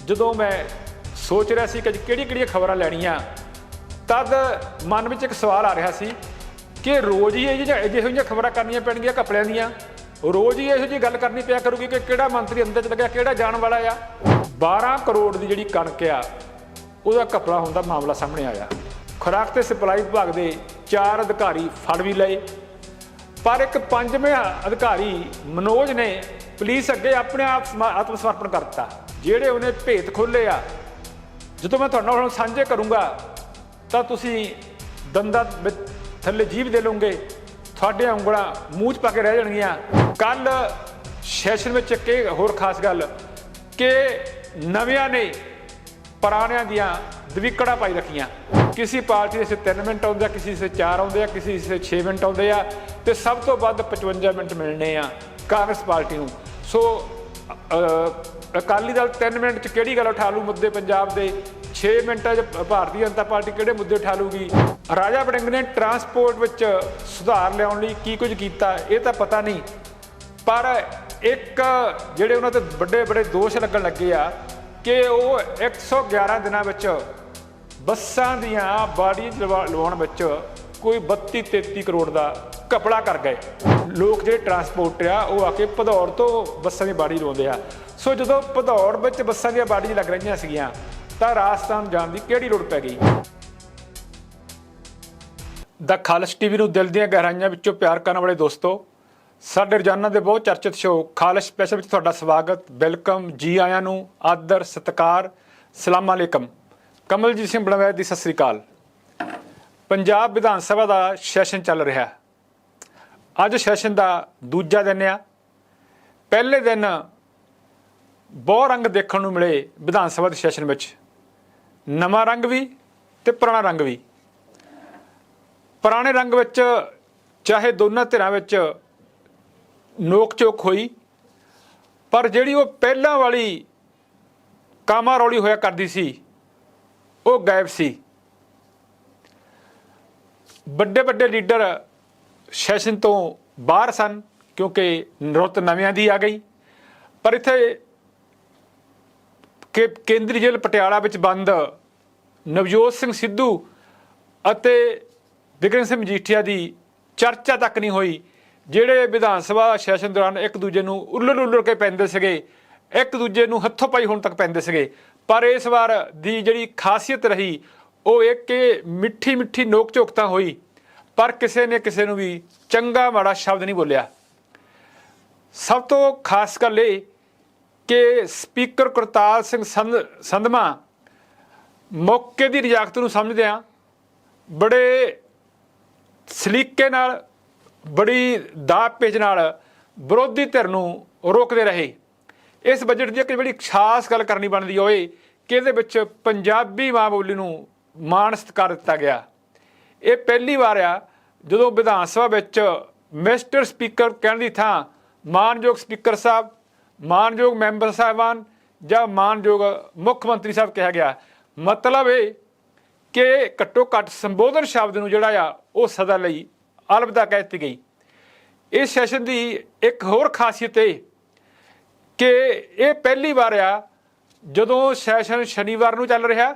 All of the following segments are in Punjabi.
ਜਦੋਂ मैं सोच रहा सी कि किहड़ी-किहड़ी खबरां लैणीਆਂ तद मन ਵਿੱਚ ਇੱਕ सवाल आ रहा सी कि रोज़ ही ਇਹੋ ਜਿਹੀਆਂ खबरां करनियां पैणगीਆਂ कपड़िਆਂ ਦੀਆਂ रोज़ ही ਇਹੋ ਜਿਹੀ ਗੱਲ करनी ਪਿਆ ਕਰੂਗੀ कि ਕਿਹੜਾ ਮੰਤਰੀ ਅੰਦਰ ਚ ਲੱਗਿਆ ਕਿਹੜਾ ਜਾਣ ਵਾਲਾ ਆ 12 ਕਰੋੜ ਦੀ ਜਿਹੜੀ ਕਣਕ ਆ ਉਹਦਾ ਕਪੜਾ ਹੋਣ ਦਾ ਮਾਮਲਾ ਸਾਹਮਣੇ ਆਇਆ। खुराक ਤੇ ਸਪਲਾਈ ਵਿਭਾਗ ਦੇ 4 ਅਧਿਕਾਰੀ ਫੜ ਵੀ ਲਏ पर एक 5वें अधिकारी मनोज ने पुलिस अगे अपने आप आत्म समर्पण कर दिता। ਜਿਹੜੇ ਉਹਨੇ ਭੇਤ ਖੋਲ੍ਹੇ ਆ ਜਦੋਂ मैं ਤੁਹਾਡੇ ਨਾਲ ਸਾਂਝੇ ਕਰੂੰਗਾ ਤਾਂ ਤੁਸੀਂ ਦੰਦਾਂ ਥੱਲੇ ਜੀਭ ਦੇ ਲਓਗੇ, ਤੁਹਾਡੀਆਂ ਉਂਗਲਾਂ ਮੂੰਹ 'ਚ ਪਾ ਕੇ ਰਹਿ ਜਾਣਗੀਆਂ। ਕੱਲ ਸੈਸ਼ਨ ਵਿੱਚ ਇੱਕ ਹੋਰ ਖਾਸ ਗੱਲ ਕਿ ਨਵਿਆਂ ਨੇ ਪੁਰਾਣਿਆਂ ਦੀਆਂ ਦਵਿਕੜਾਂ ਪਾਈ ਰੱਖੀਆਂ। किसी पार्टी से 3 मिनट आते हैं, किसी से 4 आते हैं, किसी से 6 मिनट आते हैं, तो सब तो वध 55 मिनट मिलने आ कांग्रेस पार्टी को। सो अकाली दल 3 मिनट च किहड़ी गल उठा लू मुद्दे पंजाब के, 6 मिनटां च भारतीय जनता पार्टी किहड़े मुद्दे उठा लूगी। राजा वड़िंग ने ट्रांसपोर्ट विच सुधार लियाउण लई की कुछ कीता ये तो पता नहीं, पर एक जिहड़े उन्हां ते बड़े बड़े दोष लगन लगे आ कि वो 111 दिनां विच ਬੱਸਾਂ ਦੀਆਂ ਬਾੜੀ ਲਵਾਉਣ ਵਿੱਚ ਕੋਈ 32-33 ਕਰੋੜ ਦਾ ਘਪਲਾ ਕਰ ਗਏ। ਲੋਕ ਜਿਹੜੇ ਟਰਾਂਸਪੋਰਟ ਆ ਉਹ ਆ ਕੇ ਭਦੌੜ ਤੋਂ ਬੱਸਾਂ ਦੀ ਬਾੜੀ ਲਵਾਉਂਦੇ ਆ। ਸੋ ਜਦੋਂ ਭਦੌੜ ਵਿੱਚ ਬੱਸਾਂ ਦੀਆਂ ਬਾੜੀ ਲੱਗ ਰਹੀਆਂ ਸੀਗੀਆਂ ਤਾਂ ਰਾਜਸਥਾਨ ਜਾਣ ਦੀ ਕਿਹੜੀ ਲੋੜ ਪੈ ਗਈ। ਦਾ ਖਾਲਸ ਟੀਵੀ ਨੂੰ ਦਿਲ ਦੀਆਂ ਗਹਿਰਾਈਆਂ ਵਿੱਚੋਂ ਪਿਆਰ ਕਰਨ ਵਾਲੇ ਦੋਸਤੋ, ਸਾਡੇ ਰੋਜ਼ਾਨਾ ਦੇ ਬਹੁਤ ਚਰਚਿਤ ਸ਼ੋਅ ਖਾਲਸ ਸਪੈਸ਼ਲ ਵਿੱਚ ਤੁਹਾਡਾ ਸਵਾਗਤ, ਵੈਲਕਮ, ਜੀ ਆਇਆਂ ਨੂੰ, ਆਦਰ, ਸਤਿਕਾਰ, ਸਲਾਮ ਅਲੈਕਮ। कमलजीत सिंह बड़वैत ਦੀ ਸਤਿ ਸ੍ਰੀ ਅਕਾਲ। ਪੰਜਾਬ ਵਿਧਾਨ ਸਭਾ ਦਾ ਸੈਸ਼ਨ ਚੱਲ ਰਿਹਾ। ਅੱਜ ਸੈਸ਼ਨ ਦਾ ਦੂਜਾ ਦਿਨ ਆ। ਪਹਿਲੇ ਦਿਨ ਬਹੁਤ ਰੰਗ ਦੇਖਣ ਨੂੰ ਮਿਲੇ ਵਿਧਾਨ ਸਭਾ ਦੇ ਸੈਸ਼ਨ ਵਿੱਚ, ਨਵਾਂ ਰੰਗ ਵੀ ਤੇ ਪੁਰਾਣਾ ਰੰਗ ਵੀ। ਪੁਰਾਣੇ ਰੰਗ ਵਿੱਚ ਚਾਹੇ ਦੋਨਾਂ ਧਿਰਾਂ ਵਿੱਚ ਨੋਕ ਝੋਕ ਹੋਈ, ਪਰ ਜਿਹੜੀ ਉਹ ਪਹਿਲਾਂ ਵਾਲੀ ਕਾਮਾ ਰੌਲੀ ਹੋਇਆ ਕਰਦੀ ਸੀ ਉਹ ਗਾਇਬ ਸੀ। ਵੱਡੇ ਵੱਡੇ ਲੀਡਰ ਸੈਸ਼ਨ ਤੋਂ ਬਾਹਰ ਸਨ ਕਿਉਂਕਿ ਰੁੱਤ ਨਵਿਆਂ ਦੀ ਆ ਗਈ। ਪਰ ਇੱਥੇ ਕੇਂਦਰੀ ਜੇਲ੍ਹ ਪਟਿਆਲਾ ਵਿੱਚ ਬੰਦ ਨਵਜੋਤ ਸਿੰਘ ਸਿੱਧੂ ਅਤੇ ਬਿਕਰਮ ਸਿੰਘ ਮਜੀਠੀਆ ਦੀ ਚਰਚਾ ਤੱਕ ਨਹੀਂ ਹੋਈ, ਜਿਹੜੇ ਵਿਧਾਨ ਸਭਾ ਸੈਸ਼ਨ ਦੌਰਾਨ ਇੱਕ ਦੂਜੇ ਨੂੰ ਉੱਲਰ ਕੇ ਪੈਂਦੇ ਸੀਗੇ, ਇੱਕ ਦੂਜੇ ਨੂੰ ਹੱਥੋਂ ਪਾਈ ਹੋਣ ਤੱਕ ਪੈਂਦੇ ਸੀਗੇ। पर इस बार दी जिहड़ी खासियत रही वो एक कि मिठी मिठी नोक झोक तां होई, पर किसी ने किसी नूं भी चंगा माड़ा शब्द नहीं बोलिया। सब तो खास गल ये कि स्पीकर करतार सिंह संधमा मौके की रियासत नूं समझदिआं बड़े सलीके नाल, बड़ी दाब पेच नाल विरोधी धिर नूं रोकदे रहे। इस बजट की एक बड़ी खास गल करनी बनती होए कि इहदे विच पंजाबी मां बोली नूं मान सत्कार दिता गया। ये पहली बार आ जदों Vidhan Sabha which mister speaker कहण दी थां मानयोग स्पीकर साहब, मानयोग मैंबर साहिबान जां मानयोग मुख मंत्री साहब कहा गया। मतलब ये कि घट्टो घट्ट संबोधन शब्द नूं जिहड़ा आ वो सदा लई अलविदा कह दित्ती गई। इस सैशन की एक होर खासियत ये कि ये पहली बार आ जदों सैशन शनिवार नूं चल रहा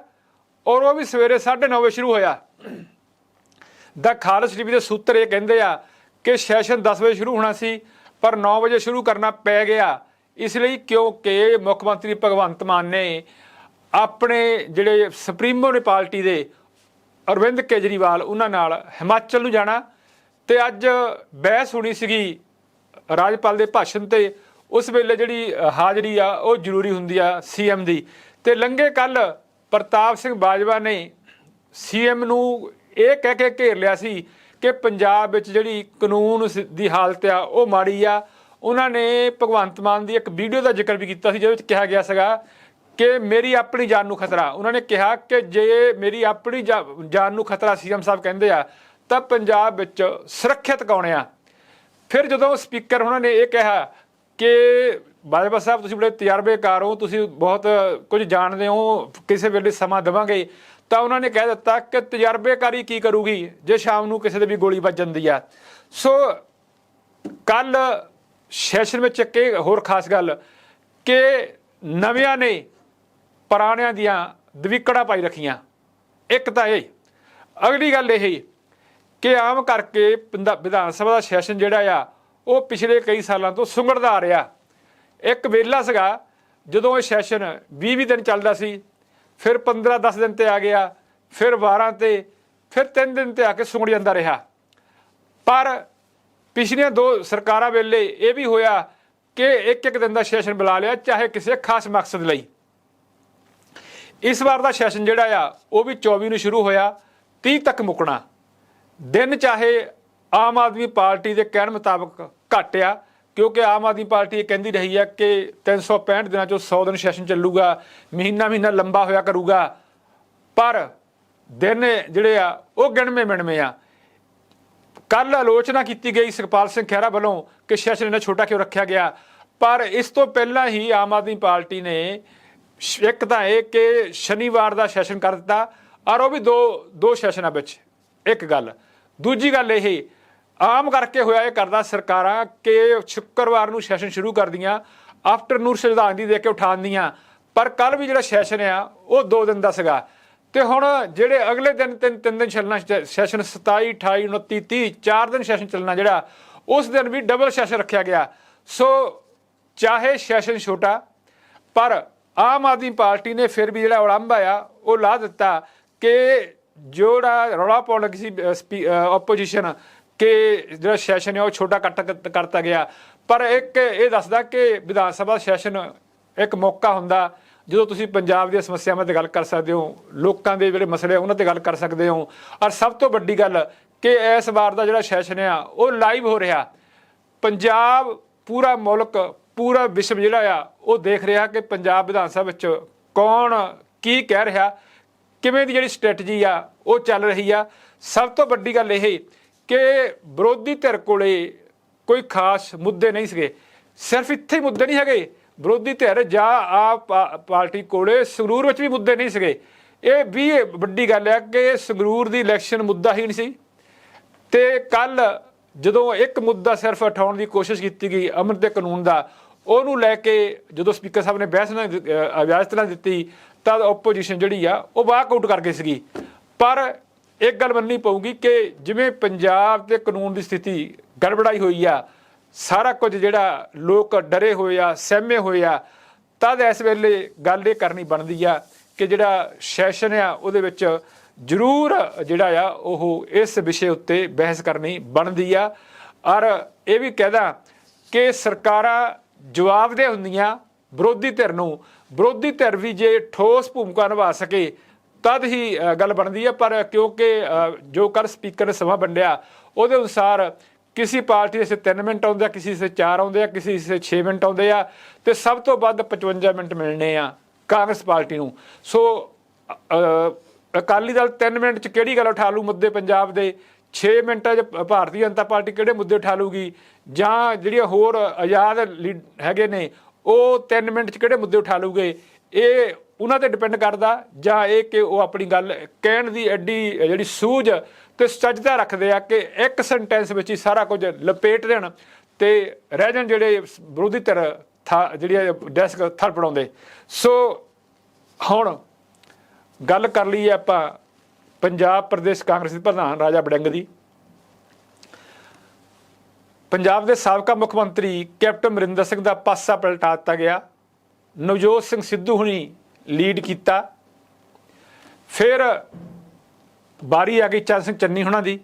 और वह भी सवेरे 9:30 बजे शुरू होया। द खालस टीवी के सूत्र ये कहते हैं कि सैशन 10 बजे शुरू होना सी पर 9 बजे शुरू करना पै गया, इसलिए क्योंकि मुख मंत्री भगवंत मान ने अपने जिहड़े सुप्रीमो ने पार्टी के अरविंद केजरीवाल उन्हां नाल हिमाचल नूं जाना ते अज बहस होनी सीगी राजपाल के भाषण ते। उस वेले जिहड़ी हाज़री आ वो जरूरी हुंदी आ CM दी। ते लंघे कल प्रताप सिंह बाजवा ने CM नूं ये कह के घेर लिया सी कि पंजाब विच जिहड़ी कानून दी हालत आ वो माड़ी आ। उन्होंने भगवंत मान की एक वीडियो का जिक्र भी किया जिहदे विच कहा गया सीगा कि मेरी अपनी जान नूं खतरा। उन्होंने कहा कि जे मेरी अपनी जान नूं खतरा CM साहब कहंदे आ तां पंजाब विच सुरੱਖਿਅਤ कौन आ। फिर जदों स्पीकर उन्होंने ये कहा कि बाजवा साहब तुसीं बड़े तजर्बेकार हो, तुसीं बहुत कुछ जानते हो, किसी वेले समा देवांगे, तो उन्होंने कह दिता कि तजर्बेकारी की करूगी जे शाम नूं किसी दे भी गोली ਵੱਜ ਜਾਂਦੀ आ। सो कल सैशन में एक होर खास गल कि नविਆਂ ने ਪੁਰਾਣਿਆਂ ਦੀਆਂ ਦਵਿਕੜਾਂ ਪਾਈ ਰੱਖੀਆਂ। ਇੱਕ ਤਾਂ ਇਹ, ਅਗਲੀ ਗੱਲ ਇਹ ਕਿ ਆਮ ਕਰਕੇ ਵਿਧਾਨ ਸਭਾ ਦਾ ਸੈਸ਼ਨ ਜਿਹੜਾ ਆ ਉਹ ਪਿਛਲੇ ਕਈ ਸਾਲਾਂ ਤੋਂ ਸੁੰਗੜਦਾ ਆ ਰਿਹਾ। ਇੱਕ ਵੇਲਾ ਸੀਗਾ ਜਦੋਂ ਇਹ ਸੈਸ਼ਨ 20 ਦਿਨ ਚੱਲਦਾ ਸੀ, ਫਿਰ 15-10 ਦਿਨ ਤੇ ਆ ਗਿਆ, ਫਿਰ 12 ਤੇ, ਫਿਰ 3 ਦਿਨ ਤੇ ਆ ਕੇ ਸੁੰਗੜ ਜਾਂਦਾ ਰਿਹਾ। ਪਰ ਪਿਛਲੀਆਂ 2 ਸਰਕਾਰਾਂ ਵੇਲੇ ਇਹ ਵੀ ਹੋਇਆ ਕਿ ਇੱਕ ਦਿਨ ਦਾ ਸੈਸ਼ਨ ਬੁਲਾ ਲਿਆ, ਚਾਹੇ ਕਿਸੇ ਖਾਸ ਮਕਸਦ ਲਈ। ਇਸ ਵਾਰ ਦਾ ਸੈਸ਼ਨ ਜਿਹੜਾ ਆ ਉਹ ਵੀ 24 ਨੂੰ ਸ਼ੁਰੂ ਹੋਇਆ, 30 ਤੱਕ ਮੁੱਕਣਾ। ਦਿਨ ਚਾਹੇ ਆਮ ਆਦਮੀ ਪਾਰਟੀ ਦੇ ਕਹਿਣ ਮੁਤਾਬਕ ਘੱਟ ਆ, ਕਿਉਂਕਿ ਆਮ ਆਦਮੀ ਪਾਰਟੀ ਇਹ ਕਹਿੰਦੀ ਰਹੀ ਹੈ ਕਿ 365 ਦਿਨਾਂ 'ਚੋਂ 100 ਦਿਨ ਸੈਸ਼ਨ ਚੱਲੂਗਾ, ਮਹੀਨਾ ਲੰਬਾ ਹੋਇਆ ਕਰੂਗਾ। ਪਰ ਦਿਨ ਜਿਹੜੇ ਆ ਉਹ ਗਿਣਵੇਂ ਆ। ਕੱਲ ਆਲੋਚਨਾ ਕੀਤੀ ਗਈ ਸੁਖਪਾਲ ਸਿੰਘ ਖਹਿਰਾ ਵੱਲੋਂ ਕਿ ਸੈਸ਼ਨ ਇੰਨਾ ਛੋਟਾ ਕਿਉਂ ਰੱਖਿਆ ਗਿਆ, ਪਰ ਇਸ ਤੋਂ ਪਹਿਲਾਂ ਹੀ ਆਮ ਆਦਮੀ ਪਾਰਟੀ ਨੇ ਇੱਕ ਤਾਂ ਇਹ ਕਿ ਸ਼ਨੀਵਾਰ ਦਾ ਸੈਸ਼ਨ ਕਰ ਦਿੱਤਾ, ਔਰ ਉਹ ਵੀ ਦੋ ਸੈਸ਼ਨਾਂ ਵਿੱਚ। ਇੱਕ ਗੱਲ, ਦੂਜੀ ਗੱਲ ਇਹ ਆਮ ਕਰਕੇ ਹੋਇਆ ਇਹ ਕਰਦਾ ਸਰਕਾਰਾਂ ਕਿ ਸ਼ੁੱਕਰਵਾਰ ਨੂੰ ਸੈਸ਼ਨ ਸ਼ੁਰੂ ਕਰਦੀਆਂ, ਆਫਟਰਨੂਨ ਸ਼ਰਧਾਂਜਲੀ ਦੇ ਕੇ ਉਠਾਉਂਦੀਆਂ। ਪਰ ਕੱਲ ਵੀ ਜਿਹੜਾ ਸੈਸ਼ਨ ਆ ਉਹ 2 ਦਿਨ ਦਾ ਸੀਗਾ, ਤੇ ਹੁਣ ਜਿਹੜੇ ਅਗਲੇ ਦਿਨ 3 ਦਿਨ ਚੱਲਣਾ ਸੈਸ਼ਨ 27, 28, 29, 30 4 ਦਿਨ ਸੈਸ਼ਨ ਚੱਲਣਾ, ਜਿਹੜਾ ਉਸ ਦਿਨ ਵੀ ਡਬਲ ਸੈਸ਼ਨ ਰੱਖਿਆ ਗਿਆ। ਸੋ ਚਾਹੇ ਸੈਸ਼ਨ ਛੋਟਾ, ਪਰ ਆਮ ਆਦਮੀ ਪਾਰਟੀ ਨੇ ਫਿਰ ਵੀ ਜਿਹੜਾ ਉਲੰਭਾ ਆ ਉਹ ਲਾ ਦਿੱਤਾ ਕਿ ਜਿਹੜਾ ਰੌਲਾ ਪਾਉਣ ਲੱਗੀ ਸੀ ਆਪੋਜੀਸ਼ਨ ਕਿ ਜਿਹੜਾ ਸੈਸ਼ਨ ਹੈ ਉਹ ਛੋਟਾ ਕਰਤਾ ਗਿਆ। ਪਰ ਇੱਕ ਇਹ ਦੱਸਦਾ ਕਿ ਵਿਧਾਨ ਸਭਾ ਸੈਸ਼ਨ ਇੱਕ ਮੌਕਾ ਹੁੰਦਾ ਜਦੋਂ ਤੁਸੀਂ ਪੰਜਾਬ ਦੀਆਂ ਸਮੱਸਿਆਵਾਂ 'ਤੇ ਗੱਲ ਕਰ ਸਕਦੇ ਹੋ, ਲੋਕਾਂ ਦੇ ਜਿਹੜੇ ਮਸਲੇ ਉਹਨਾਂ 'ਤੇ ਗੱਲ ਕਰ ਸਕਦੇ ਹੋ। ਔਰ ਸਭ ਤੋਂ ਵੱਡੀ ਗੱਲ ਕਿ ਇਸ ਵਾਰ ਦਾ ਜਿਹੜਾ ਸੈਸ਼ਨ ਆ ਉਹ ਲਾਈਵ ਹੋ ਰਿਹਾ। ਪੰਜਾਬ, ਪੂਰਾ ਮੁਲਕ, ਪੂਰਾ ਵਿਸ਼ਵ ਜਿਹੜਾ ਆ ਉਹ ਦੇਖ ਰਿਹਾ ਕਿ ਪੰਜਾਬ ਵਿਧਾਨ ਸਭਾ ਵਿੱਚ ਕੌਣ ਕੀ ਕਹਿ ਰਿਹਾ, ਕਿਵੇਂ ਦੀ ਜਿਹੜੀ ਸਟ੍ਰੈਟਜੀ ਆ ਉਹ ਚੱਲ ਰਹੀ ਆ। ਸਭ ਤੋਂ ਵੱਡੀ ਗੱਲ ਇਹ ਕਿ ਵਿਰੋਧੀ ਧਿਰ ਕੋਲੇ ਕੋਈ ਖਾਸ ਮੁੱਦੇ ਨਹੀਂ ਸੀਗੇ। ਸਿਰਫ ਇੱਥੇ ਹੀ ਮੁੱਦੇ ਨਹੀਂ ਹੈਗੇ, ਵਿਰੋਧੀ ਧਿਰ ਜਾਂ ਆਪ ਪਾਰਟੀ ਕੋਲੇ ਸੰਗਰੂਰ ਵਿੱਚ ਵੀ ਮੁੱਦੇ ਨਹੀਂ ਸੀਗੇ। ਇਹ ਵੀ ਵੱਡੀ ਗੱਲ ਹੈ ਕਿ ਸੰਗਰੂਰ ਦੀ ਇਲੈਕਸ਼ਨ ਮੁੱਦਾ ਹੀ ਨਹੀਂ ਸੀ। ਤੇ ਕੱਲ ਜਦੋਂ ਇੱਕ ਮੁੱਦਾ ਸਿਰਫ ਉਠਾਉਣ ਦੀ ਕੋਸ਼ਿਸ਼ ਕੀਤੀ ਗਈ ਅਮਨ ਦੇ ਕਾਨੂੰਨ ਦਾ, ਉਹਨੂੰ ਲੈ ਕੇ ਜਦੋਂ ਸਪੀਕਰ ਸਾਹਿਬ ਨੇ ਬਹਿਸ ਨਾਲ ਇਜਾਜ਼ਤ ਨਾ ਦਿੱਤੀ ਤਾਂ ਓਪੋਜੀਸ਼ਨ ਜਿਹੜੀ ਆ ਉਹ ਵਾਕਆਊਟ ਕਰ ਗਈ ਸੀਗੀ। ਪਰ ਇੱਕ ਗੱਲ ਮੰਨਣੀ ਪਊਗੀ ਕਿ ਜਿਵੇਂ ਪੰਜਾਬ ਦੇ ਕਾਨੂੰਨ ਦੀ ਸਥਿਤੀ ਗੜਬੜਾਈ ਹੋਈ ਆ, ਸਾਰਾ ਕੁਝ ਜਿਹੜਾ ਲੋਕ ਡਰੇ ਹੋਏ ਆ, ਸਹਿਮੇ ਹੋਏ ਆ, ਤਦ ਇਸ ਵੇਲੇ ਗੱਲ ਇਹ ਕਰਨੀ ਬਣਦੀ ਆ ਕਿ ਜਿਹੜਾ ਸੈਸ਼ਨ ਆ ਉਹਦੇ ਵਿੱਚ ਜ਼ਰੂਰ ਜਿਹੜਾ ਆ ਉਹ ਇਸ ਵਿਸ਼ੇ ਉੱਤੇ ਬਹਿਸ ਕਰਨੀ ਬਣਦੀ ਆ। ਔਰ ਇਹ ਵੀ ਕਹਿਦਾ ਕਿ ਸਰਕਾਰਾਂ ਜਵਾਬਦੇਹ ਹੁੰਦੀਆਂ ਵਿਰੋਧੀ ਧਿਰ ਨੂੰ। ਵਿਰੋਧੀ ਧਿਰ ਵੀ ਜੇ ਠੋਸ ਭੂਮਿਕਾ ਨਿਭਾ ਸਕੇ ਤਦ ਹੀ ਗੱਲ ਬਣਦੀ ਹੈ। ਪਰ ਕਿਉਂਕਿ ਜੋ ਕੱਲ੍ਹ ਸਪੀਕਰ ਨੇ ਸਮਾਂ ਵੰਡਿਆ ਉਹਦੇ ਅਨੁਸਾਰ ਕਿਸੇ ਪਾਰਟੀ ਦੇ 3 ਮਿੰਟ ਆਉਂਦੇ ਆ, ਕਿਸੇ ਦੇ 4 ਆਉਂਦੇ ਆ, ਕਿਸੇ ਦੇ 6 ਮਿੰਟ ਆਉਂਦੇ ਆ, ਤੇ ਸਭ ਤੋਂ ਵੱਧ 55 ਮਿੰਟ ਮਿਲਣੇ ਆ ਕਾਂਗਰਸ ਪਾਰਟੀ ਨੂੰ। ਸੋ ਅਕਾਲੀ ਦਲ 3 ਮਿੰਟ 'ਚ ਕਿਹੜੀ ਗੱਲ ਉਠਾ ਲੂ ਮੁੱਦੇ ਪੰਜਾਬ ਦੇ, 6 ਮਿੰਟਾਂ 'ਚ ਭਾਰਤੀ ਜਨਤਾ ਪਾਰਟੀ ਕਿਹੜੇ ਮੁੱਦੇ ਉਠਾ ਲੂਗੀ, ਜਾਂ ਜਿਹੜੀਆਂ ਹੋਰ ਆਜ਼ਾਦ ਹੈਗੇ ਨੇ ਉਹ 3 ਮਿੰਟ 'ਚ ਕਿਹੜੇ ਮੁੱਦੇ ਉਠਾ ਲੂਗੇ, ਇਹ ਉਹਨਾਂ 'ਤੇ ਡਿਪੈਂਡ ਕਰਦਾ। ਜਾਂ ਇਹ ਕਿ ਉਹ ਆਪਣੀ ਗੱਲ ਕਹਿਣ ਦੀ ਐਡੀ ਜਿਹੜੀ ਸੂਝ ਤੇ ਸੱਚਤਾ ਰੱਖਦੇ ਆ ਕਿ ਇੱਕ ਸੈਂਟੈਂਸ ਵਿੱਚ ਹੀ ਸਾਰਾ ਕੁਝ ਲਪੇਟ ਦੇਣ ਤੇ ਰਹਿ ਜਾਣ ਜਿਹੜੇ ਵਿਰੋਧੀ ਧਿਰ ਜਿਹੜੀ ਡੈਸਕ ਥਰ ਪੜਾਉਂਦੇ। ਸੋ ਹੁਣ ਗੱਲ ਕਰ ਲਈ ਆਪਾਂ ਪੰਜਾਬ ਪ੍ਰਦੇਸ਼ ਕਾਂਗਰਸ ਦੇ ਪ੍ਰਧਾਨ ਰਾਜਾ ਵੜਿੰਗ ਦੀ। ਪੰਜਾਬ ਦੇ ਸਾਬਕਾ ਮੁੱਖ ਮੰਤਰੀ ਕੈਪਟਨ ਅਮਰਿੰਦਰ ਸਿੰਘ ਦਾ ਪਾਸਾ ਪਲਟਾ ਦਿੱਤਾ ਗਿਆ। ਨਵਜੋਤ ਸਿੰਘ ਸਿੱਧੂ ਹੁਣੀ ਲੀਡ ਕੀਤਾ। ਫਿਰ ਬਾਰੀ ਆ ਗਈ ਚਰਨ ਸਿੰਘ ਚੰਨੀ ਹੁਣਾਂ ਦੀ,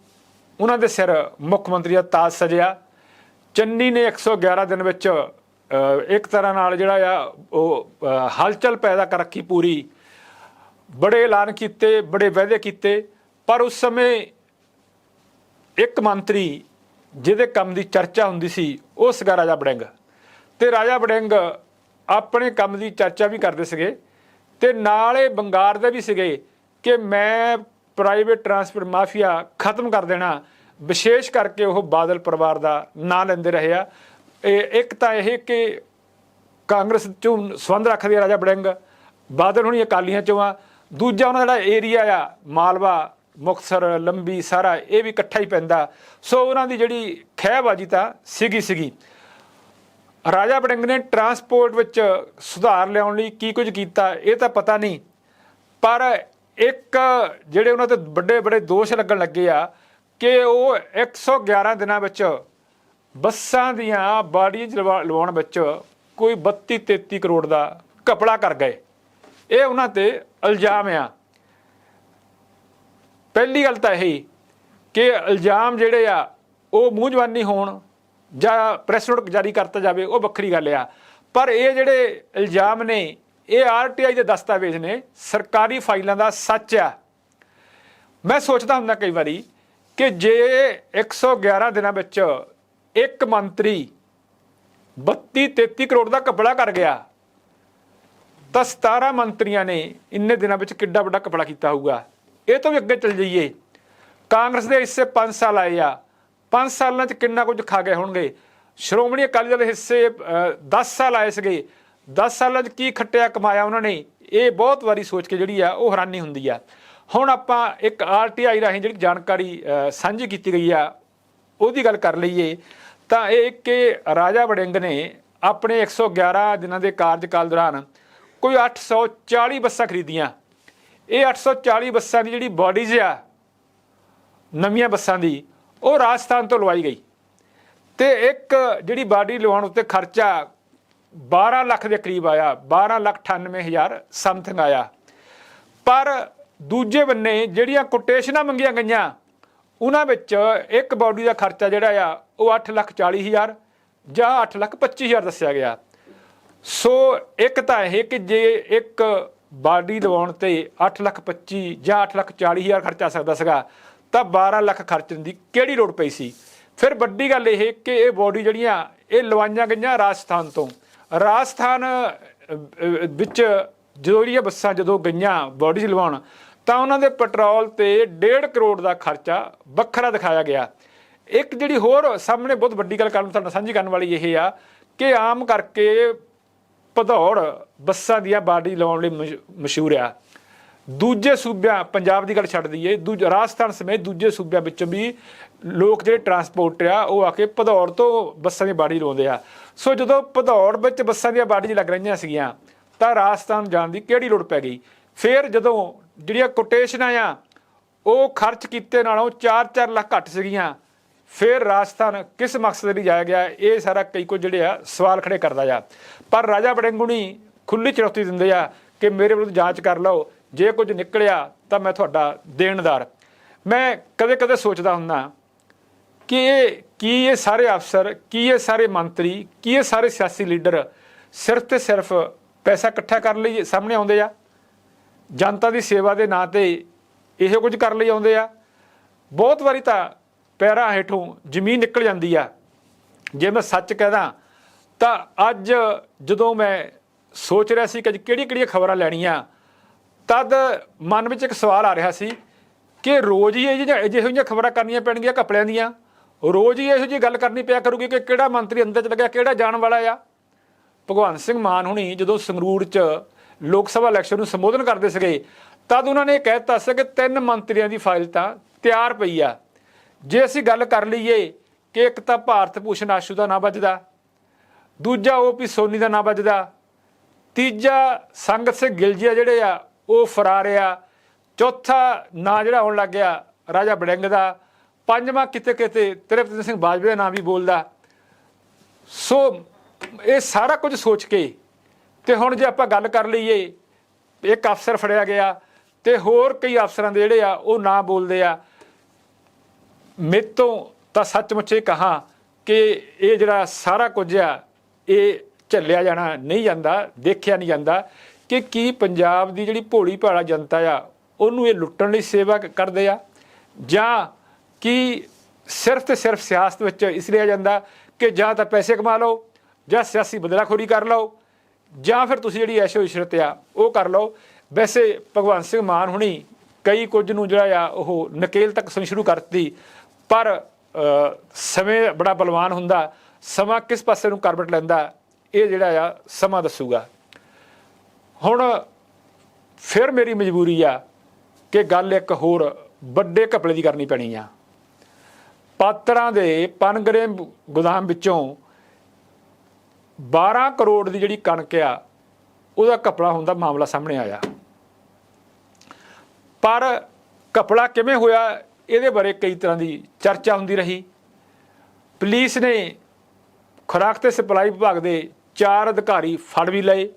ਉਹਨਾਂ ਦੇ ਸਿਰ ਮੁੱਖ ਮੰਤਰੀ ਦਾ ਤਾਜ ਸਜਿਆ। ਚੰਨੀ ਨੇ 111 ਦਿਨ ਵਿੱਚ ਇੱਕ ਤਰ੍ਹਾਂ ਨਾਲ ਜਿਹੜਾ ਆ ਉਹ ਹਲਚਲ ਪੈਦਾ ਕਰ ਰੱਖੀ ਪੂਰੀ। ਬੜੇ ਐਲਾਨ ਕੀਤੇ, ਬੜੇ ਵਾਅਦੇ ਕੀਤੇ, ਪਰ ਉਸ ਸਮੇਂ ਇੱਕ ਮੰਤਰੀ ਜਿਹਦੇ ਕੰਮ ਦੀ ਚਰਚਾ ਹੁੰਦੀ ਸੀ ਉਹ ਸੀਗਾ ਰਾਜਾ ਵੜਿੰਗ। ਤੇ ਰਾਜਾ ਵੜਿੰਗ ਆਪਣੇ ਕੰਮ ਦੀ ਚਰਚਾ ਵੀ ਕਰਦੇ ਸੀਗੇ ਤੇ ਨਾਲ ਇਹ ਵੰਗਾਰਦੇ ਵੀ ਸੀਗੇ ਕਿ ਮੈਂ ਪ੍ਰਾਈਵੇਟ ਟਰਾਂਸਪੋਰਟ ਮਾਫੀਆ ਖਤਮ ਕਰ ਦੇਣਾ। ਵਿਸ਼ੇਸ਼ ਕਰਕੇ ਉਹ ਬਾਦਲ ਪਰਿਵਾਰ ਦਾ ਨਾਂ ਲੈਂਦੇ ਰਹੇ ਆ। ਇੱਕ ਤਾਂ ਇਹ ਕਿ ਕਾਂਗਰਸ 'ਚੋਂ ਸੰਬੰਧ ਰੱਖਦੇ ਆ ਰਾਜਾ ਵੜਿੰਗ, ਬਾਦਲ ਹੁਣੀ ਅਕਾਲੀਆਂ 'ਚੋਂ ਆ। ਦੂਜਾ ਉਹਨਾਂ ਦਾ ਜਿਹੜਾ ਏਰੀਆ ਆ ਮਾਲਵਾ, ਮੁਕਤਸਰ, ਲੰਬੀ, ਸਾਰਾ ਇਹ ਵੀ ਇਕੱਠਾ ਹੀ ਪੈਂਦਾ। ਸੋ ਉਹਨਾਂ ਦੀ ਜਿਹੜੀ ਖਹਿਬਾਜੀ ਤਾਂ ਸੀਗੀ। ਰਾਜਾ ਵੜਿੰਗ ਨੇ ਟਰਾਂਸਪੋਰਟ ਵਿੱਚ ਸੁਧਾਰ ਲਿਆਉਣ ਲਈ ਕੀ ਕੁਝ ਕੀਤਾ ਇਹ ਤਾਂ ਪਤਾ ਨਹੀਂ, ਪਰ ਇੱਕ ਜਿਹੜੇ ਉਹਨਾਂ ਤੇ ਵੱਡੇ ਵੱਡੇ ਦੋਸ਼ ਲੱਗਣ ਲੱਗੇ ਆ ਕਿ ਉਹ 111 ਦਿਨਾਂ ਵਿੱਚ ਬੱਸਾਂ ਦੀਆਂ ਬਾਡੀਆਂ ਲਵਾਉਣ ਵਿੱਚ ਕੋਈ 32-33 ਕਰੋੜ ਦਾ ਘਪਲਾ ਕਰ ਗਏ। ਇਹ ਉਹਨਾਂ ਤੇ ਇਲਜ਼ਾਮ ਆ। ਪਹਿਲੀ ਗੱਲ ਤਾਂ ਇਹ ਕਿ ਇਲਜ਼ਾਮ ਜਿਹੜੇ ਆ ਉਹ ਮੂੰਹ ਜ਼ਬਾਨੀ ਹੋਣ ਜਾਂ ਪ੍ਰੈਸ ਨੋਟ ਜਾਰੀ ਕਰਤਾ ਜਾਵੇ ਉਹ ਵੱਖਰੀ ਗੱਲ ਆ, ਪਰ ਇਹ ਜਿਹੜੇ ਇਲਜ਼ਾਮ ਨੇ ਇਹ RTI ਦੇ ਦਸਤਾਵੇਜ਼ ਨੇ, ਸਰਕਾਰੀ ਫਾਈਲਾਂ ਦਾ ਸੱਚ ਆ। ਮੈਂ ਸੋਚਦਾ ਹੁੰਦਾ ਕਈ ਵਾਰੀ ਕਿ ਜੇ 111 ਦਿਨਾਂ ਵਿੱਚ ਇੱਕ ਮੰਤਰੀ 32-33 ਕਰੋੜ ਦਾ ਘਪਲਾ ਕਰ ਗਿਆ ਤਾਂ 17 ਮੰਤਰੀਆਂ ਨੇ ਇੰਨੇ ਦਿਨਾਂ ਵਿੱਚ ਕਿੱਡਾ ਵੱਡਾ ਘਪਲਾ ਕੀਤਾ ਹੋਊਗਾ। ਇਹ ਤੋਂ ਵੀ ਅੱਗੇ ਚੱਲ ਜਾਈਏ, ਕਾਂਗਰਸ ਦੇ ਹਿੱਸੇ 5 ਸਾਲ ਆਏ ਆ, 5 ਸਾਲਾਂ 'ਚ ਕਿੰਨਾ ਕੁਝ ਖਾ ਗਏ ਹੋਣਗੇ। ਸ਼੍ਰੋਮਣੀ ਅਕਾਲੀ ਦਲ ਹਿੱਸੇ 10 ਸਾਲ ਆਏ ਸੀਗੇ, 10 ਸਾਲਾਂ 'ਚ ਕੀ ਖੱਟਿਆ ਕਮਾਇਆ ਉਹਨਾਂ ਨੇ, ਇਹ ਬਹੁਤ ਵਾਰੀ ਸੋਚ ਕੇ ਜਿਹੜੀ ਆ ਉਹ ਹੈਰਾਨੀ ਹੁੰਦੀ ਆ। ਹੁਣ ਆਪਾਂ ਇੱਕ RTI ਰਾਹੀਂ ਜਿਹੜੀ ਜਾਣਕਾਰੀ ਸਾਂਝੀ ਕੀਤੀ ਗਈ ਆ ਉਹਦੀ ਗੱਲ ਕਰ ਲਈਏ ਤਾਂ ਇਹ ਕਿ ਰਾਜਾ ਵੜਿੰਗ ਨੇ ਆਪਣੇ 111 ਦਿਨਾਂ ਦੇ ਕਾਰਜਕਾਲ ਦੌਰਾਨ ਕੋਈ 840 ਬੱਸਾਂ ਖਰੀਦੀਆਂ। ਇਹ 840 ਬੱਸਾਂ ਦੀ ਜਿਹੜੀ ਬਾਡੀਜ਼ ਆ ਨਵੀਆਂ ਬੱਸਾਂ ਦੀ ਉਹ ਰਾਜਸਥਾਨ ਤੋਂ ਲਵਾਈ ਗਈ, ਤੇ ਇੱਕ ਜਿਹੜੀ ਬਾਡੀ ਲਵਾਉਣ ਉੱਤੇ ਖਰਚਾ 12 ਲੱਖ ਦੇ ਕਰੀਬ ਆਇਆ, 12,98,000 ਸਮਥਿੰਗ ਆਇਆ। ਪਰ ਦੂਜੇ ਬੰਨੇ ਜਿਹੜੀਆਂ ਕੋਟੇਸ਼ਨਾਂ ਮੰਗੀਆਂ ਗਈਆਂ ਉਹਨਾਂ ਵਿੱਚ ਇੱਕ ਬਾਡੀ ਦਾ ਖਰਚਾ ਜਿਹੜਾ ਆ ਉਹ 8,40,000 ਜਾਂ 8,25,000 ਦੱਸਿਆ ਗਿਆ। ਸੋ ਇੱਕ ਤਾਂ ਇਹ ਕਿ ਜੇ ਇੱਕ ਬਾਡੀ ਲਵਾਉਣ ਤੇ 8,25,000 ਜਾਂ 8,40,000 ਖਰਚਾ ਸਕਦਾ ਸੀਗਾ ਤਾਂ 12 ਲੱਖ ਖਰਚਣ ਦੀ ਕਿਹੜੀ ਲੋੜ ਪਈ ਸੀ। ਫਿਰ ਵੱਡੀ ਗੱਲ ਇਹ ਕਿ ਇਹ ਬਾਡੀ ਜਿਹੜੀਆਂ ਇਹ ਲਵਾਈਆਂ ਗਈਆਂ ਰਾਜਸਥਾਨ ਤੋਂ। ਰਾਜਸਥਾਨ ਵਿੱਚ ਜਿਹੜੀਆਂ ਬੱਸਾਂ ਜਦੋਂ ਗਈਆਂ ਬਾਡੀਜ਼ ਲਵਾਉਣ ਤਾਂ ਉਹਨਾਂ ਦੇ ਪੈਟਰੋਲ ਤੇ 1.5 ਕਰੋੜ ਦਾ ਖਰਚਾ ਵੱਖਰਾ ਦਿਖਾਇਆ ਗਿਆ। ਇੱਕ ਜਿਹੜੀ ਹੋਰ ਸਾਹਮਣੇ ਬਹੁਤ ਵੱਡੀ ਗੱਲ ਕਰਨ ਤੁਹਾਡੇ ਸਾਂਝੀ ਕਰਨ ਵਾਲੀ ਇਹ ਆ ਕਿ ਆਮ ਕਰਕੇ ਭਦੌੜ ਬੱਸਾਂ ਦੀਆਂ ਬਾਡੀ ਲਾਉਣ ਲਈ ਮਸ਼ਹੂਰ ਆ। ਦੂਜੇ ਸੂਬਿਆਂ, ਪੰਜਾਬ ਦੀ ਗੱਲ ਛੱਡ ਦਈਏ, ਰਾਜਸਥਾਨ ਸਮੇਤ ਦੂਜੇ ਸੂਬਿਆਂ ਵਿੱਚੋਂ ਵੀ ਲੋਕ ਜਿਹੜੇ ਟਰਾਂਸਪੋਰਟ ਆ ਉਹ ਆ ਕੇ ਭਦੌੜ ਤੋਂ ਬੱਸਾਂ ਦੀ ਬਾਡੀ ਲਾਉਂਦੇ ਆ। ਸੋ ਜਦੋਂ ਭਦੌੜ ਵਿੱਚ ਬੱਸਾਂ ਦੀਆਂ ਬਾਡੀ ਲੱਗ ਰਹੀਆਂ ਸੀਗੀਆਂ ਤਾਂ ਰਾਜਸਥਾਨ ਜਾਣ ਦੀ ਕਿਹੜੀ ਲੋੜ ਪੈ ਗਈ। ਫਿਰ ਜਦੋਂ ਜਿਹੜੀਆਂ ਕੋਟੇਸ਼ਨਾਂ ਆ ਉਹ ਖਰਚ ਕੀਤੇ ਨਾਲੋਂ 4-4 ਲੱਖ ਘੱਟ ਸੀਗੀਆਂ, ਫਿਰ ਰਾਜਸਥਾਨ ਕਿਸ ਮਕਸਦ ਲਈ ਜਾਇਆ ਗਿਆ, ਇਹ ਸਾਰਾ ਕਈ ਕੁਝ ਜਿਹੜੇ ਆ ਸਵਾਲ ਖੜੇ ਕਰਦਾ ਆ। ਪਰ ਰਾਜਾ ਵੜਿੰਗ ਹੁਣੀ ਖੁੱਲ੍ਹੀ ਚੁਣੌਤੀ ਦਿੰਦੇ ਆ ਕਿ ਮੇਰੇ ਵਿਰੁੱਧ ਜਾਂਚ ਕਰ ਲਓ, ਜੇ ਕੁਝ ਨਿਕਲਿਆ ਤਾਂ ਮੈਂ ਤੁਹਾਡਾ ਦੇਣਦਾਰ। ਮੈਂ ਕਦੇ ਕਦੇ ਸੋਚਦਾ ਹੁੰਦਾ ਕਿ ਇਹ ਸਾਰੇ ਅਫਸਰ, ਕੀ ਇਹ ਸਾਰੇ ਮੰਤਰੀ, ਕੀ ਇਹ ਸਾਰੇ ਸਿਆਸੀ ਲੀਡਰ ਸਿਰਫ ਤੇ ਸਿਰਫ ਪੈਸਾ ਇਕੱਠਾ ਕਰਨ ਲਈ ਸਾਹਮਣੇ ਆਉਂਦੇ ਆ, ਜਨਤਾ ਦੀ ਸੇਵਾ ਦੇ ਨਾਂ ਤੇ ਇਹੋ ਕੁਝ ਕਰਨ ਲਈ ਆਉਂਦੇ ਆ। ਬਹੁਤ ਵਾਰੀ ਤਾਂ ਪੈਰਾਂ ਹੇਠੋਂ ਜ਼ਮੀਨ ਨਿਕਲ ਜਾਂਦੀ ਆ। ਜੇ ਮੈਂ ਸੱਚ ਕਹਿਦਾ ਤਾਂ ਅੱਜ ਜਦੋਂ ਮੈਂ ਸੋਚ ਰਿਹਾ ਸੀ ਕਿ ਕਿਹੜੀਆਂ ਖਬਰਾਂ ਲੈਣੀਆਂ, ਤਦ ਮਨ ਵਿੱਚ ਇੱਕ ਸਵਾਲ ਆ ਰਿਹਾ ਸੀ ਕਿ ਰੋਜ਼ ਹੀ ਇਹੋ ਜਿਹੀਆਂ ਖਬਰਾਂ ਕਰਨੀਆਂ ਪੈਣਗੀਆਂ ਘਪਲਿਆਂ ਦੀਆਂ, ਰੋਜ਼ ਹੀ ਇਹੋ ਜਿਹੀ ਗੱਲ ਕਰਨੀ ਪਿਆ ਕਰੂਗੀ ਕਿ ਕਿਹੜਾ ਮੰਤਰੀ ਅੰਦਰ ਚ ਲੱਗਿਆ, ਕਿਹੜਾ ਜਾਣ ਵਾਲਾ ਆ। ਭਗਵੰਤ ਸਿੰਘ ਮਾਨ ਹੁਣੀ ਜਦੋਂ ਸੰਗਰੂਰ 'ਚ ਲੋਕ ਸਭਾ ਇਲੈਕਸ਼ਨ ਨੂੰ ਸੰਬੋਧਨ ਕਰਦੇ ਸੀਗੇ ਤਦ ਉਹਨਾਂ ਨੇ ਕਹਿ ਦਿੱਤਾ ਸੀ ਕਿ 3 ਮੰਤਰੀਆਂ ਦੀ ਫਾਈਲ ਤਾਂ ਤਿਆਰ ਪਈ ਆ। ਜੇ ਅਸੀਂ ਗੱਲ ਕਰ ਲਈਏ ਕਿ ਇੱਕ ਤਾਂ ਭਾਰਤ ਭੂਸ਼ਣ ਆਸ਼ੂ ਦਾ ਨਾਂ ਵੱਜਦਾ, ਦੂਜਾ OP ਸੋਨੀ ਦਾ ਨਾਂ ਵੱਜਦਾ, ਤੀਜਾ ਸੰਗਤ ਸਿੰਘ ਗਿਲਜੀਆ ਜਿਹੜੇ ਆ ਉਹ ਫਰਾਰ ਆ, ਚੌਥਾ ਨਾਂ ਜਿਹੜਾ ਆਉਣ ਲੱਗ ਗਿਆ ਰਾਜਾ ਵੜਿੰਗ ਦਾ, ਪੰਜਵਾਂ ਕਿਤੇ ਕਿਤੇ ਤ੍ਰਿਪਤ ਸਿੰਘ ਬਾਜਵਾ ਦਾ ਨਾਂ ਵੀ ਬੋਲਦਾ। ਸੋ ਇਹ ਸਾਰਾ ਕੁਝ ਸੋਚ ਕੇ ਤੇ ਹੁਣ ਜੇ ਆਪਾਂ ਗੱਲ ਕਰ ਲਈਏ, ਇੱਕ ਅਫਸਰ ਫੜਿਆ ਗਿਆ ਤੇ ਹੋਰ ਕਈ ਅਫਸਰਾਂ ਦੇ ਜਿਹੜੇ ਆ ਉਹ ਨਾਂ ਬੋਲਦੇ ਆ। ਮੇਰੇ ਤੋਂ ਤਾਂ ਸੱਚਮੁੱਚ ਇਹ ਕਹਾਂ ਕਿ ਇਹ ਜਿਹੜਾ ਸਾਰਾ ਕੁਝ ਆ ਇਹ ਝੱਲਿਆ ਜਾਣਾ ਨਹੀਂ ਜਾਂਦਾ, ਦੇਖਿਆ ਨਹੀਂ ਜਾਂਦਾ ਕਿ ਕੀ ਪੰਜਾਬ ਦੀ ਜਿਹੜੀ ਭੋਲੀ ਭਾਲਾ ਜਨਤਾ ਆ ਉਹਨੂੰ ਇਹ ਲੁੱਟਣ ਲਈ ਸੇਵਾ ਕਰਦੇ ਆ, ਜਾਂ ਕਿ ਸਿਰਫ ਤੇ ਸਿਰਫ ਸਿਆਸਤ ਵਿੱਚ ਇਸ ਲਈ ਆ ਜਾਂਦਾ ਕਿ ਜਾਂ ਤਾਂ ਪੈਸੇ ਕਮਾ ਲਓ, ਜਾਂ ਸਿਆਸੀ ਬਦਲਾਖੋਰੀ ਕਰ ਲਓ, ਜਾਂ ਫਿਰ ਤੁਸੀਂ ਜਿਹੜੀ ਐਸ਼ੋ ਇਸ਼ਰਤ ਆ ਉਹ ਕਰ ਲਓ। ਵੈਸੇ ਭਗਵੰਤ ਸਿੰਘ ਮਾਨ ਹੁਣੀ ਕਈ ਕੁਝ ਨੂੰ ਜਿਹੜਾ ਆ ਉਹ ਨਕੇਲ ਤੱਕ ਸੁਣੀ ਸ਼ੁਰੂ ਕਰਤੀ, ਪਰ ਸਮੇਂ ਬੜਾ ਬਲਵਾਨ ਹੁੰਦਾ, ਸਮਾਂ ਕਿਸ ਪਾਸੇ ਨੂੰ ਕਰਵਟ ਲੈਂਦਾ ਇਹ ਜਿਹੜਾ ਆ ਸਮਾਂ ਦੱਸੂਗਾ। ਹੁਣ ਫਿਰ ਮੇਰੀ ਮਜਬੂਰੀ ਆ ਕਿ ਗੱਲ ਇੱਕ ਹੋਰ ਵੱਡੇ ਘਪਲੇ ਦੀ ਕਰਨੀ ਪੈਣੀ ਆ। ਪਾਤੜਾਂ ਦੇ ਪਨਗਰੇ ਗੋਦਾਮ ਵਿੱਚੋਂ 12 ਕਰੋੜ ਦੀ ਜਿਹੜੀ ਕਣਕ ਆ ਉਹਦਾ ਘਪਲਾ ਹੋਣ ਦਾ ਮਾਮਲਾ ਸਾਹਮਣੇ ਆਇਆ। ਪਰ ਘਪਲਾ ਕਿਵੇਂ ਹੋਇਆ ਇਹਦੇ ਬਾਰੇ ਕਈ ਤਰ੍ਹਾਂ ਦੀ ਚਰਚਾ ਹੁੰਦੀ ਰਹੀ। ਪੁਲਿਸ ਨੇ ਖੁਰਾਕ ਤੇ ਸਪਲਾਈ ਵਿਭਾਗ ਦੇ 4 ਅਧਿਕਾਰੀ ਫੜ ਵੀ ਲਏ,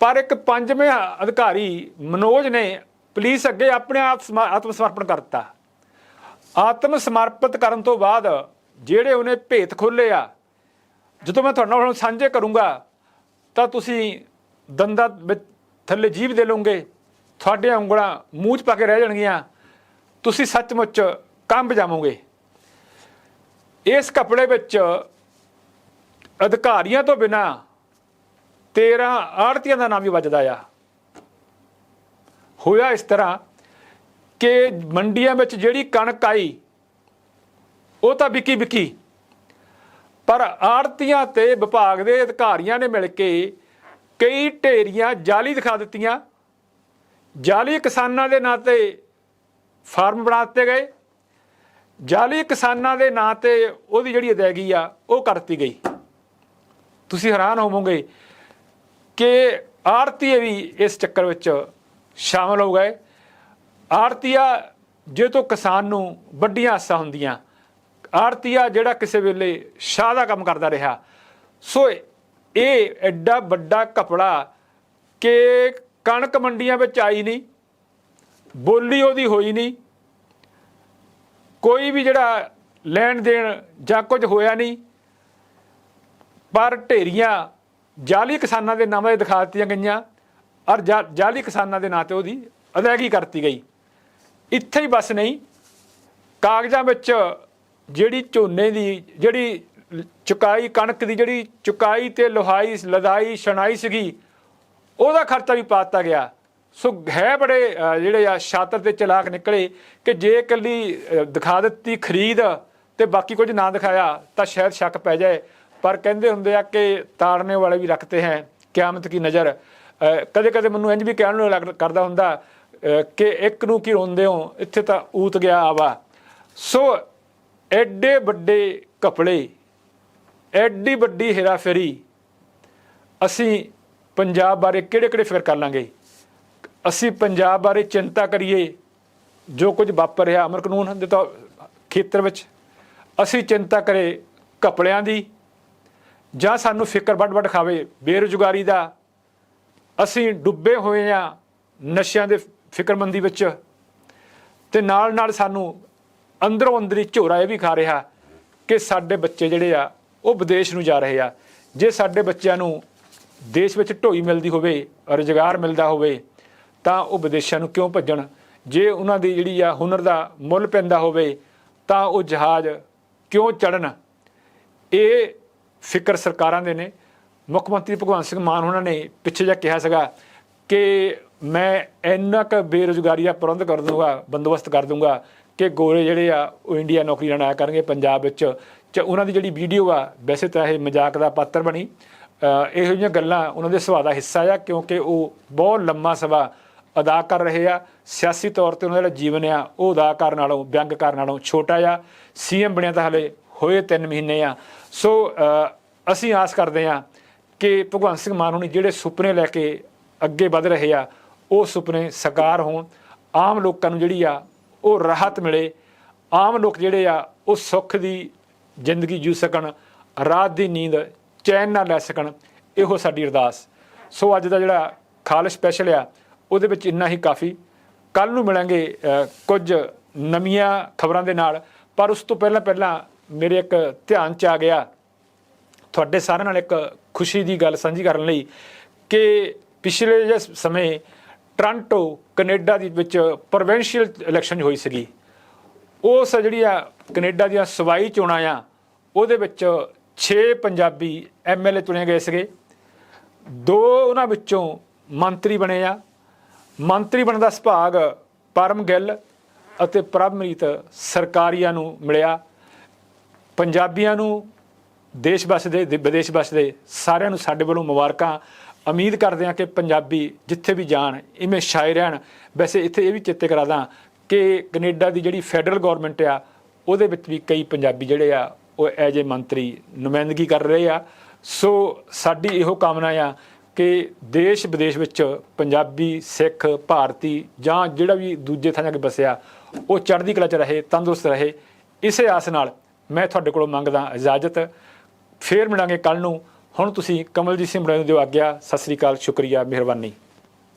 ਪਰ ਇੱਕ 5ਵੇਂ ਅਧਿਕਾਰੀ ਮਨੋਜ ਨੇ ਪੁਲਿਸ ਅੱਗੇ ਆਪਣੇ ਆਪ ਆਤਮ ਸਮਰਪਣ ਕਰ ਦਿੱਤਾ। ਆਤਮ ਸਮਰਪਿਤ ਕਰਨ ਤੋਂ ਬਾਅਦ ਜਿਹੜੇ ਉਹਨੇ ਭੇਤ ਖੋਲ੍ਹੇ ਆ, ਜਦੋਂ ਮੈਂ ਤੁਹਾਡੇ ਨਾਲ ਸਾਂਝੇ ਕਰੂੰਗਾ ਤਾਂ ਤੁਸੀਂ ਦੰਦਾਂ ਵਿੱਚ ਥੱਲੇ ਜੀਭ ਦੇ ਲਓਗੇ, ਤੁਹਾਡੀਆਂ ਉਂਗਲਾਂ ਮੂੰਹ 'ਚ ਪਾ ਕੇ ਰਹਿ ਜਾਣਗੀਆਂ, ਤੁਸੀਂ ਸੱਚਮੁੱਚ ਕੰਬ ਜਾਵੋਗੇ। ਇਸ ਘਪਲੇ ਵਿੱਚ ਅਧਿਕਾਰੀਆਂ ਤੋਂ ਬਿਨਾਂ 13 ਆੜ੍ਹਤੀਆਂ ਦਾ ਨਾਮ ਵੀ ਵੱਜਦਾ ਆ। ਹੋਇਆ ਇਸ ਤਰ੍ਹਾਂ ਕਿ ਮੰਡੀਆਂ ਵਿੱਚ ਜਿਹੜੀ ਕਣਕ ਆਈ ਉਹ ਤਾਂ ਵਿਕੀ, ਪਰ ਆੜ੍ਹਤੀਆਂ ਤੇ ਵਿਭਾਗ ਦੇ ਅਧਿਕਾਰੀਆਂ ਨੇ ਮਿਲ ਕੇ ਕਈ ਢੇਰੀਆਂ ਜਾਲੀ ਦਿਖਾ ਦਿੱਤੀਆਂ। ਜਾਲੀ ਕਿਸਾਨਾਂ ਦੇ ਨਾਂ 'ਤੇ ਫਾਰਮ ਬਣਾ ਦਿੱਤੇ ਗਏ, ਜਾਲੀ ਕਿਸਾਨਾਂ ਦੇ ਨਾਂ 'ਤੇ ਉਹਦੀ ਜਿਹੜੀ ਅਦਾਇਗੀ ਆ ਉਹ ਕਰਤੀ ਗਈ। ਤੁਸੀਂ ਹੈਰਾਨ ਹੋਵੋਗੇ ਕਿ ਆੜ੍ਹਤੀਏ ਵੀ ਇਸ ਚੱਕਰ ਵਿੱਚ ਸ਼ਾਮਲ ਹੋ ਗਏ। ਆੜ੍ਹਤੀਆ ਜੇ ਤੋਂ ਕਿਸਾਨ ਨੂੰ ਵੱਡੀਆਂ ਆਸਾਂ ਹੁੰਦੀਆਂ, ਆੜ੍ਹਤੀਆ ਜਿਹੜਾ ਕਿਸੇ ਵੇਲੇ ਸ਼ਾਹ ਦਾ ਕੰਮ ਕਰਦਾ ਰਿਹਾ। ਸੋ ਇਹ ਐਡਾ ਵੱਡਾ ਘਪਲਾ ਕਿ ਕਣਕ ਮੰਡੀਆਂ ਵਿੱਚ ਆਈ ਨਹੀਂ, ਬੋਲੀ ਉਹਦੀ ਹੋਈ ਨਹੀਂ, ਕੋਈ ਵੀ ਜਿਹੜਾ ਲੈਣ ਦੇਣ ਜਾਂ ਕੁਝ ਹੋਇਆ ਨਹੀਂ, ਪਰ ਢੇਰੀਆਂ ਜਾਲੀ ਕਿਸਾਨਾਂ ਦੇ ਨਾਮ 'ਤੇ ਦਿਖਾ ਦਿੱਤੀਆਂ ਗਈਆਂ ਔਰ ਜਾਲੀ ਕਿਸਾਨਾਂ ਦੇ ਨਾਂ 'ਤੇ ਉਹਦੀ ਅਦਾਇਗੀ ਕਰਤੀ ਗਈ। ਇੱਥੇ ਹੀ ਬਸ ਨਹੀਂ, ਕਾਗਜ਼ਾਂ ਵਿੱਚ ਜਿਹੜੀ ਝੋਨੇ ਦੀ ਜਿਹੜੀ ਚੁਕਾਈ, ਕਣਕ ਦੀ ਜਿਹੜੀ ਚੁਕਾਈ ਤੇ ਲੋਹਾਈ ਲਦਾਈ ਛਣਾਈ ਸੀਗੀ, ਉਹਦਾ ਖਰਚਾ ਵੀ ਪਾ ਦਿੱਤਾ ਗਿਆ। ਸੋ ਹੈ ਬੜੇ ਜਿਹੜੇ ਆ ਸ਼ਾਤਰ ਤੇ ਚਲਾਕ ਨਿਕਲੇ ਕਿ ਜੇ ਇਕੱਲੀ ਦਿਖਾ ਦਿੱਤੀ ਖਰੀਦ ਤੇ ਬਾਕੀ ਕੁਝ ਨਾ ਦਿਖਾਇਆ ਤਾਂ ਸ਼ਾਇਦ ਸ਼ੱਕ ਪੈ ਜਾਏ। ਪਰ ਕਹਿੰਦੇ ਹੁੰਦੇ ਆ ਕਿ ਤਾੜਨੇ ਵਾਲੇ ਵੀ ਰੱਖਤੇ ਹੈ ਕਿਆਮਤ ਕੀ ਨਜ਼ਰ। ਕਦੇ ਕਦੇ ਮੈਨੂੰ ਇੰਝ ਵੀ ਕਹਿਣ ਨੂੰ ਕਰਦਾ ਹੁੰਦਾ ਕਿ ਇੱਕ ਨੂੰ ਕੀ ਰੋਂਦੇ ਹੋ, ਇੱਥੇ ਤਾਂ ਊਤ ਗਿਆ ਆਵਾ। ਸੋ ਐਡੇ ਵੱਡੇ ਘਪਲੇ, ਐਡੀ ਵੱਡੀ ਹੇਰਾਫੇਰੀ ਅਸੀਂ ਪੰਜਾਬ ਬਾਰੇ ਕਿਹੜੇ ਫਿਕਰ ਕਰ ਲਾਂਗੇ। ਅਸੀਂ ਪੰਜਾਬ ਬਾਰੇ ਚਿੰਤਾ ਕਰੀਏ ਜੋ ਕੁਝ ਵਾਪਰ ਰਿਹਾ ਅਮਰ ਕਾਨੂੰਨ ਦੇ ਖੇਤਰ ਵਿੱਚ, ਅਸੀਂ ਚਿੰਤਾ ਕਰੇ ਘਪਲਿਆਂ ਦੀ, ਜਾਂ ਸਾਨੂੰ ਫਿਕਰ ਵੱਡ ਖਾਵੇ ਬੇਰੁਜ਼ਗਾਰੀ ਦਾ। ਅਸੀਂ ਡੁੱਬੇ ਹੋਏ ਹਾਂ ਨਸ਼ਿਆਂ ਦੇ ਫਿਕਰਮੰਦੀ ਵਿੱਚ, ਤੇ ਨਾਲ ਸਾਨੂੰ ਅੰਦਰੋਂ ਅੰਦਰੀ ਝੋਰਾ ਇਹ ਵੀ ਖਾ ਰਿਹਾ ਕਿ ਸਾਡੇ ਬੱਚੇ ਜਿਹੜੇ ਆ ਉਹ ਵਿਦੇਸ਼ ਨੂੰ ਜਾ ਰਹੇ ਆ। ਜੇ ਸਾਡੇ ਬੱਚਿਆਂ ਨੂੰ ਦੇਸ਼ ਵਿੱਚ ਢੋਈ ਮਿਲਦੀ ਹੋਵੇ, ਰੁਜ਼ਗਾਰ ਮਿਲਦਾ ਹੋਵੇ, ਤਾਂ ਉਹ ਵਿਦੇਸ਼ਾਂ ਨੂੰ ਕਿਉਂ ਭੱਜਣ। ਜੇ ਉਹਨਾਂ ਦੀ ਜਿਹੜੀ ਆ ਹੁਨਰ ਦਾ ਮੁੱਲ ਪੈਂਦਾ ਹੋਵੇ ਤਾਂ ਉਹ ਜਹਾਜ਼ ਕਿਉਂ ਚੜ੍ਹਨ। ਇਹ ਫਿਕਰ ਸਰਕਾਰਾਂ ਦੇ ਨੇ। ਮੁੱਖ ਮੰਤਰੀ ਭਗਵੰਤ ਸਿੰਘ ਮਾਨ ਉਹਨਾਂ ਨੇ ਪਿੱਛੇ ਜਿਹਾ ਕਿਹਾ ਸੀਗਾ ਕਿ ਮੈਂ ਇੰਨਾ ਕੁ ਬੇਰੁਜ਼ਗਾਰੀ ਦਾ ਪ੍ਰਬੰਧ ਕਰ ਦੂੰਗਾ, ਬੰਦੋਬਸਤ ਕਰ ਦੂੰਗਾ ਕਿ ਗੋਰੇ ਜਿਹੜੇ ਆ ਉਹ ਇੰਡੀਆ ਨੌਕਰੀ ਲੈਣ ਆਇਆ ਕਰਨਗੇ ਪੰਜਾਬ ਵਿੱਚ। ਉਹਨਾਂ ਦੀ ਜਿਹੜੀ ਵੀਡੀਓ ਆ ਵੈਸੇ ਤਾਂ ਇਹ ਮਜ਼ਾਕ ਦਾ ਪਾਤਰ ਬਣੀ। ਇਹੋ ਜਿਹੀਆਂ ਗੱਲਾਂ ਉਹਨਾਂ ਦੇ ਸੁਭਾਅ ਦਾ ਹਿੱਸਾ ਆ, ਕਿਉਂਕਿ ਉਹ ਬਹੁਤ ਲੰਮਾ ਸਮਾਂ ਅਦਾ ਕਰ ਰਹੇ ਆ। ਸਿਆਸੀ ਤੌਰ 'ਤੇ ਉਹਨਾਂ ਦਾ ਜਿਹੜਾ ਜੀਵਨ ਆ ਉਹ ਅਦਾਕਾਰ ਨਾਲੋਂ, ਵਿਅੰਗਕਾਰ ਨਾਲੋਂ ਛੋਟਾ ਆ। CM ਬਣਿਆ ਤਾਂ ਹਲੇ ਹੋਏ 3 ਮਹੀਨੇ ਆ। ਸੋ ਅਸੀਂ ਆਸ ਕਰਦੇ ਹਾਂ ਕਿ ਭਗਵੰਤ ਸਿੰਘ ਮਾਨ ਹੁਣੀ ਜਿਹੜੇ ਸੁਪਨੇ ਲੈ ਕੇ ਅੱਗੇ ਵਧ ਰਹੇ ਆ ਉਹ ਸੁਪਨੇ ਸਾਕਾਰ ਹੋਣ, ਆਮ ਲੋਕਾਂ ਨੂੰ ਜਿਹੜੀ ਆ ਉਹ ਰਾਹਤ ਮਿਲੇ, ਆਮ ਲੋਕ ਜਿਹੜੇ ਆ ਉਹ ਸੁੱਖ ਦੀ ਜ਼ਿੰਦਗੀ ਜੂ ਸਕਣ, ਰਾਤ ਦੀ ਨੀਂਦ ਚੈਨ ਨਾਲ ਲੈ ਸਕਣ। ਇਹੋ ਸਾਡੀ ਅਰਦਾਸ। ਸੋ ਅੱਜ ਦਾ ਜਿਹੜਾ ਖਾਲਸ ਸਪੈਸ਼ਲ ਆ ਉਹਦੇ ਵਿੱਚ ਇੰਨਾ ਹੀ ਕਾਫੀ। ਕੱਲ੍ਹ ਨੂੰ ਮਿਲਾਂਗੇ ਕੁਝ ਨਵੀਆਂ ਖਬਰਾਂ ਦੇ ਨਾਲ, ਪਰ ਉਸ ਤੋਂ ਪਹਿਲਾਂ ਮੇਰੇ ਇੱਕ ਧਿਆਨ 'ਚ ਆ ਗਿਆ ਤੁਹਾਡੇ ਸਾਰਿਆਂ ਨਾਲ ਇੱਕ ਖੁਸ਼ੀ ਦੀ ਗੱਲ ਸਾਂਝੀ ਕਰਨ ਲਈ ਕਿ ਪਿਛਲੇ ਜਿਹੇ ਸਮੇਂ ਟੋਰਾਂਟੋ ਕੈਨੇਡਾ ਦੇ ਵਿੱਚ ਪ੍ਰੋਵਿੰਸ਼ੀਅਲ ਇਲੈਕਸ਼ਨ ਹੋਈ ਸੀਗੀ। ਉਸ ਜਿਹੜੀਆਂ ਕੈਨੇਡਾ ਦੀਆਂ ਸਵਾਈ ਚੋਣਾਂ ਆ ਉਹਦੇ ਵਿੱਚ 6 ਪੰਜਾਬੀ MLA ਚੁਣੇ ਗਏ ਸੀਗੇ। 2 ਉਹਨਾਂ ਵਿੱਚੋਂ ਮੰਤਰੀ ਬਣੇ ਆ। ਮੰਤਰੀ ਬਣਨ ਦਾ ਸੁਭਾਗ ਪਰਮ ਗਿੱਲ ਅਤੇ ਪ੍ਰਭਮਰੀਤ ਸਰਕਾਰੀਆ ਨੂੰ ਮਿਲਿਆ। ਪੰਜਾਬੀਆਂ ਨੂੰ ਦੇਸ਼ ਵਸਦੇ ਵਿਦੇਸ਼ ਵਸਦੇ ਸਾਰਿਆਂ ਨੂੰ ਸਾਡੇ ਵੱਲੋਂ ਮੁਬਾਰਕਾਂ। ਉਮੀਦ ਕਰਦੇ ਹਾਂ ਕਿ ਪੰਜਾਬੀ ਜਿੱਥੇ ਵੀ ਜਾਣ ਇਵੇਂ ਛਾਏ ਰਹਿਣ। ਵੈਸੇ ਇੱਥੇ ਇਹ ਵੀ ਚੇਤੇ ਕਰਾ ਦਾਂ ਕਿ ਕੈਨੇਡਾ ਦੀ ਜਿਹੜੀ ਫੈਡਰਲ ਗੌਰਮੈਂਟ ਆ ਉਹਦੇ ਵਿੱਚ ਵੀ ਕਈ ਪੰਜਾਬੀ ਜਿਹੜੇ ਆ ਉਹ ਐਜ ਏ ਮੰਤਰੀ ਨੁਮਾਇੰਦਗੀ ਕਰ ਰਹੇ ਆ। ਸੋ ਸਾਡੀ ਇਹੋ ਕਾਮਨਾ ਆ ਕਿ ਦੇਸ਼ ਵਿਦੇਸ਼ ਵਿੱਚ ਪੰਜਾਬੀ ਸਿੱਖ ਭਾਰਤੀ ਜਾਂ ਜਿਹੜਾ ਵੀ ਦੂਜੇ ਥਾਂ ਜਾ ਕੇ ਵਸਿਆ ਉਹ ਚੜ੍ਹਦੀ ਕਲਾ 'ਚ ਰਹੇ, ਤੰਦਰੁਸਤ ਰਹੇ। ਇਸੇ ਆਸ ਨਾਲ ਮੈਂ ਤੁਹਾਡੇ ਕੋਲੋਂ ਮੰਗਦਾ ਇਜਾਜ਼ਤ। ਫੇਰ ਮਿਲਾਂਗੇ ਕੱਲ੍ਹ ਨੂੰ। ਹੁਣ ਤੁਸੀਂ ਕਮਲਜੀਤ ਸਿੰਘ ਬੜੈਲ ਨੂੰ ਦਿਓ ਆਗਿਆ। ਸਤਿ ਸ੍ਰੀ ਅਕਾਲ, ਸ਼ੁਕਰੀਆ, ਮਿਹਰਬਾਨੀ।